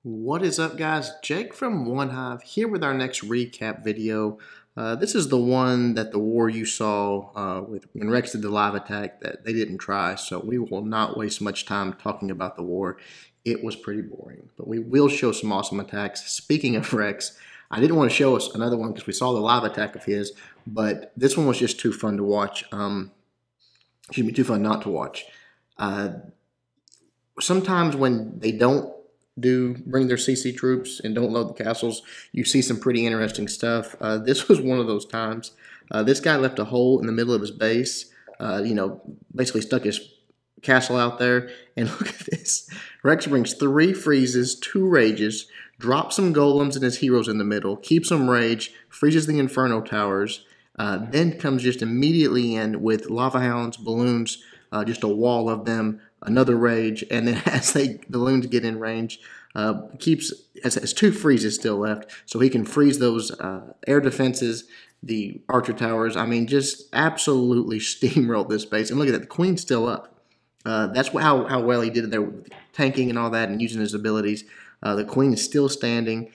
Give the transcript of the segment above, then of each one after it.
What is up, guys? Jake from OneHive here with our next recap video. This is the one that the war you saw when Rex did the live attack that they didn't try, so we will not waste much time talking about the war. It was pretty boring, but we will show some awesome attacks. Speaking of Rex, I didn't want to show us another one because we saw the live attack of his, but this one was just too fun to watch. Excuse me, too fun not to watch. Sometimes when they don't bring their CC troops and don't load the castles, you see some pretty interesting stuff. This was one of those times. This guy left a hole in the middle of his base, basically stuck his castle out there. And look at this. Rex brings 3 freezes, 2 rages, drops some golems and his heroes in the middle, keeps them rage, freezes the inferno towers, then comes just immediately in with lava hounds, balloons, just a wall of them, another rage, and then as the balloons get in range, has 2 freezes still left, so he can freeze those air defenses, the archer towers. I mean, just absolutely steamrolled this base. And look at that, the queen's still up. That's how well he did it there with tanking and all that and using his abilities. The queen is still standing,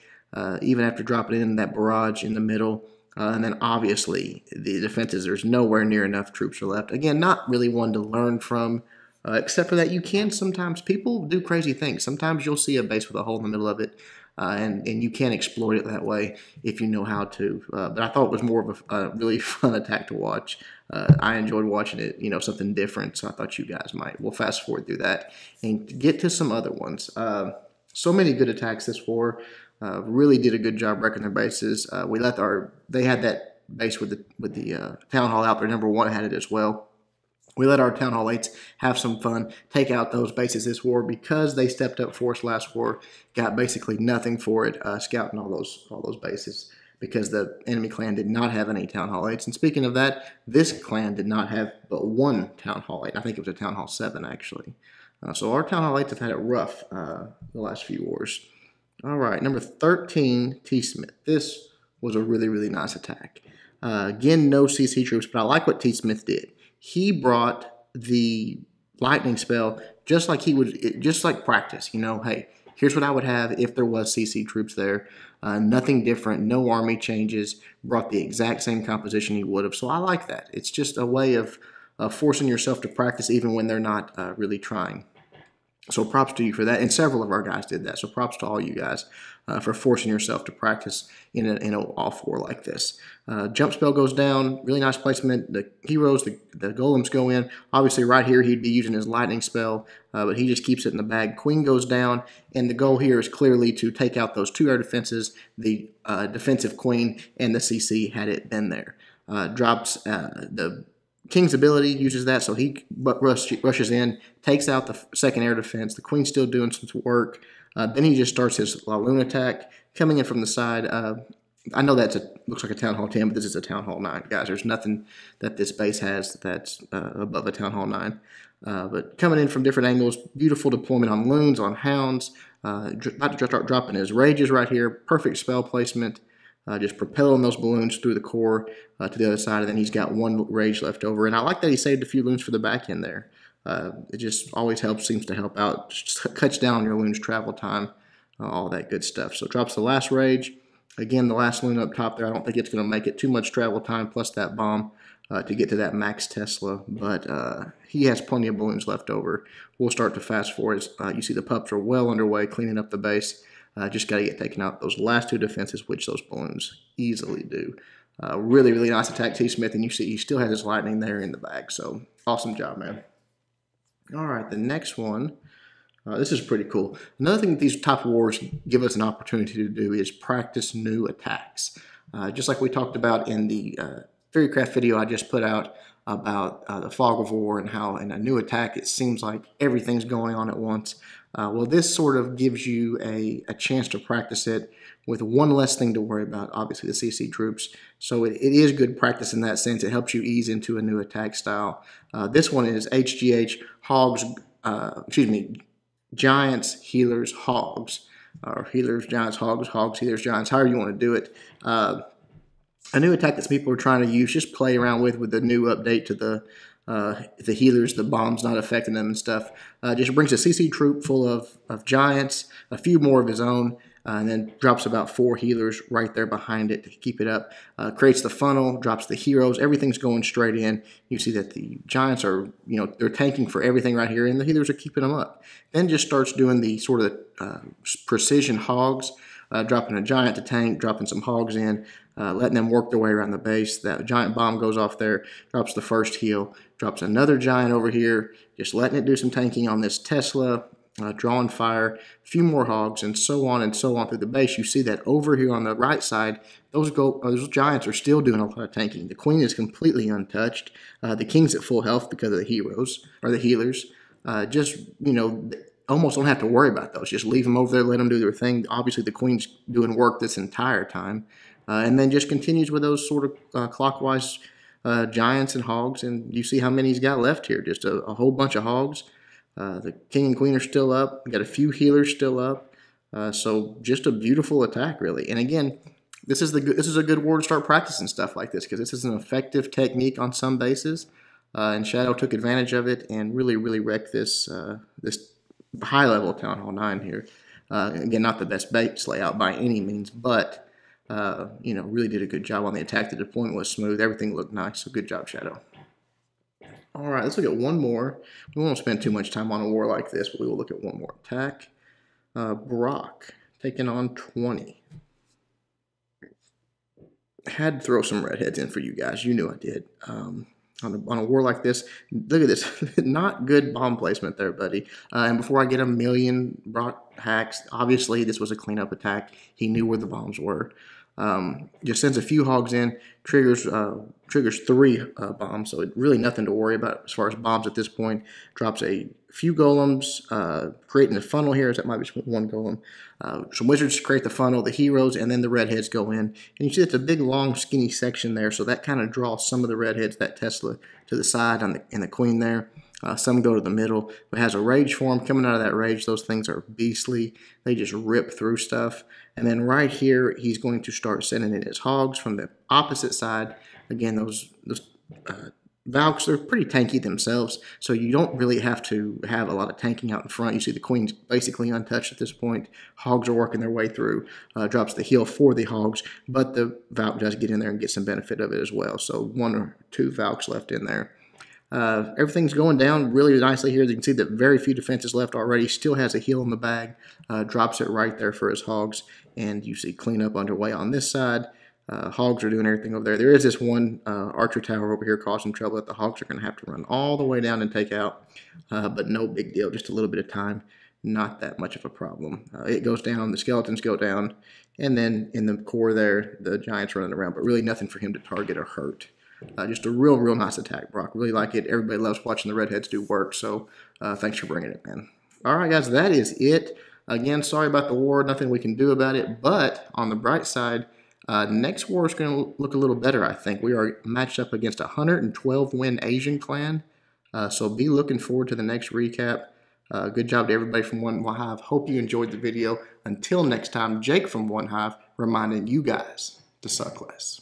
even after dropping in that barrage in the middle. And then obviously the defenses, there's nowhere near enough troops are left. Again, not really one to learn from, except for that you can sometimes, people do crazy things. Sometimes you'll see a base with a hole in the middle of it, and you can exploit it that way if you know how to. But I thought it was more of a really fun attack to watch. I enjoyed watching it, something different, so I thought you guys might. We'll fast forward through that and get to some other ones. So many good attacks this war. Really did a good job wrecking their bases. They had that base with the town hall out there. Number 1 had it as well. We let our Town Hall 8s have some fun, take out those bases this war because they stepped up for us last war, got basically nothing for it, scouting all those bases because the enemy clan did not have any Town Hall 8s. And speaking of that, this clan did not have but 1 Town Hall 8. I think it was a Town Hall 7, actually. So our Town Hall 8s have had it rough the last few wars. All right, number 13, T-Smith. This was a really, really nice attack. Again, no CC troops, but I like what T-Smith did. He brought the lightning spell just like practice. Hey, here's what I would have if there was CC troops there. Nothing different, no army changes. Brought the exact same composition he would have. So I like that. It's just a way of forcing yourself to practice even when they're not really trying. So props to you for that, and several of our guys did that. So props to all you guys for forcing yourself to practice in an off war like this. Jump spell goes down, really nice placement. The heroes, the golems go in. Obviously right here he'd be using his lightning spell, but he just keeps it in the bag. Queen goes down, and the goal here is clearly to take out those 2 air defenses, the defensive queen, and the CC had it been there. Drops the King's ability, uses that, so he rushes in, takes out the 2nd air defense. The queen's still doing some work. Then he just starts his GoLaLoon attack, coming in from the side. I know looks like a Town Hall 10, but this is a Town Hall 9. Guys, there's nothing that this base has that's above a Town Hall 9. But coming in from different angles, beautiful deployment on loons, on hounds. About to start dropping his rages right here. Perfect spell placement. Just propelling those balloons through the core to the other side, and then he's got 1 rage left over. And I like that he saved a few loons for the back end there. It just always seems to help out. Just cuts down on your loon's travel time, all that good stuff. So drops the last rage. Again, the last loon up top there, I don't think it's going to make it too much travel time, plus that bomb to get to that max Tesla. But he has plenty of balloons left over. We'll start to fast forward. You see the pups are well underway, cleaning up the base. Just got to get taken out those last 2 defenses, which those balloons easily do. Really, really nice attack, T-Smith, and you see he still has his lightning there in the bag. So awesome job, man. All right, the next one. This is pretty cool. Another thing that these top wars give us an opportunity to do is practice new attacks. Just like we talked about in the Fairycraft video I just put out about the Fog of War and how in a new attack it seems like everything's going on at once. Well, this sort of gives you a chance to practice it with 1 less thing to worry about, obviously the CC troops. So it is good practice in that sense. It helps you ease into a new attack style. This one is HGH, Hogs, Giants, Healers, Hogs. Or Healers, Giants, Hogs, Hogs, Healers, Giants, however you want to do it. A new attack that people are trying to use, just play around with the new update to the the healers, the bombs not affecting them and stuff. Just brings a CC troop full of giants, a few more of his own, and then drops about 4 healers right there behind it to keep it up. Creates the funnel, drops the heroes. Everything's going straight in. You see that the giants are, they're tanking for everything right here, and the healers are keeping them up. Then just starts doing the sort of precision hogs, dropping a giant to tank, dropping some hogs in, letting them work their way around the base. That giant bomb goes off there, drops the first heal, drops another giant over here, just letting it do some tanking on this Tesla, drawing fire, a few more hogs, and so on through the base. You see that over here on the right side, those giants are still doing a lot of tanking. The queen is completely untouched. The king's at full health because of the heroes, or the healers. Almost don't have to worry about those. Just leave them over there, let them do their thing. Obviously, the queen's doing work this entire time. And then just continues with those sort of clockwise giants and hogs. And you see how many he's got left here. Just a whole bunch of hogs. The king and queen are still up. Got a few healers still up. So just a beautiful attack, really. And again, this is a good war to start practicing stuff like this, because this is an effective technique on some bases. And Shadow took advantage of it and really, really wrecked this high-level Town Hall 9 here. Again, not the best base layout by any means, but really did a good job on the attack. The deployment was smooth. Everything looked nice. So good job, Shadow. All right, let's look at one more. We won't spend too much time on a war like this, but we will look at one more attack. Brock taking on 20. Had to throw some redheads in for you guys. You knew I did. On a war like this, look at this. Not good bomb placement there, buddy. And before I get a million Brock hacks, obviously this was a cleanup attack. He knew where the bombs were. Just sends a few hogs in, triggers 3 bombs, so really nothing to worry about as far as bombs at this point. Drops a few golems, creating a funnel here. That might be one golem. Some wizards create the funnel, the heroes, and then the redheads go in. And you see it's a big, long, skinny section there, so that kind of draws some of the redheads, that Tesla, to the side and the queen there. Some go to the middle. It has a rage form coming out of that rage. Those things are beastly. They just rip through stuff. And then right here, he's going to start sending in his hogs from the opposite side. Again, those Valks, they're pretty tanky themselves, so you don't really have to have a lot of tanking out in front. You see the queen's basically untouched at this point. Hogs are working their way through. Drops the heal for the hogs, but the Valk does get in there and get some benefit of it as well. So 1 or 2 Valks left in there. Everything's going down really nicely here. You can see that very few defenses left already. Still has a heal in the bag. Drops it right there for his hogs. And you see cleanup underway on this side. Hogs are doing everything over there. There is this one archer tower over here causing trouble that the hogs are going to have to run all the way down and take out. But no big deal. Just a little bit of time. Not that much of a problem. It goes down. The skeletons go down. And then in the core there, the giants running around. But really nothing for him to target or hurt. Just a real nice attack, Brock. Really like it. Everybody loves watching the redheads do work, so thanks for bringing it, man. All right, guys, that is it. Again, sorry about the war. Nothing we can do about it, but on the bright side, next war is going to look a little better, I think. We are matched up against a 112-win Asian clan, so be looking forward to the next recap. Good job to everybody from OneHive. Hope you enjoyed the video. Until next time, Jake from OneHive reminding you guys to suck less.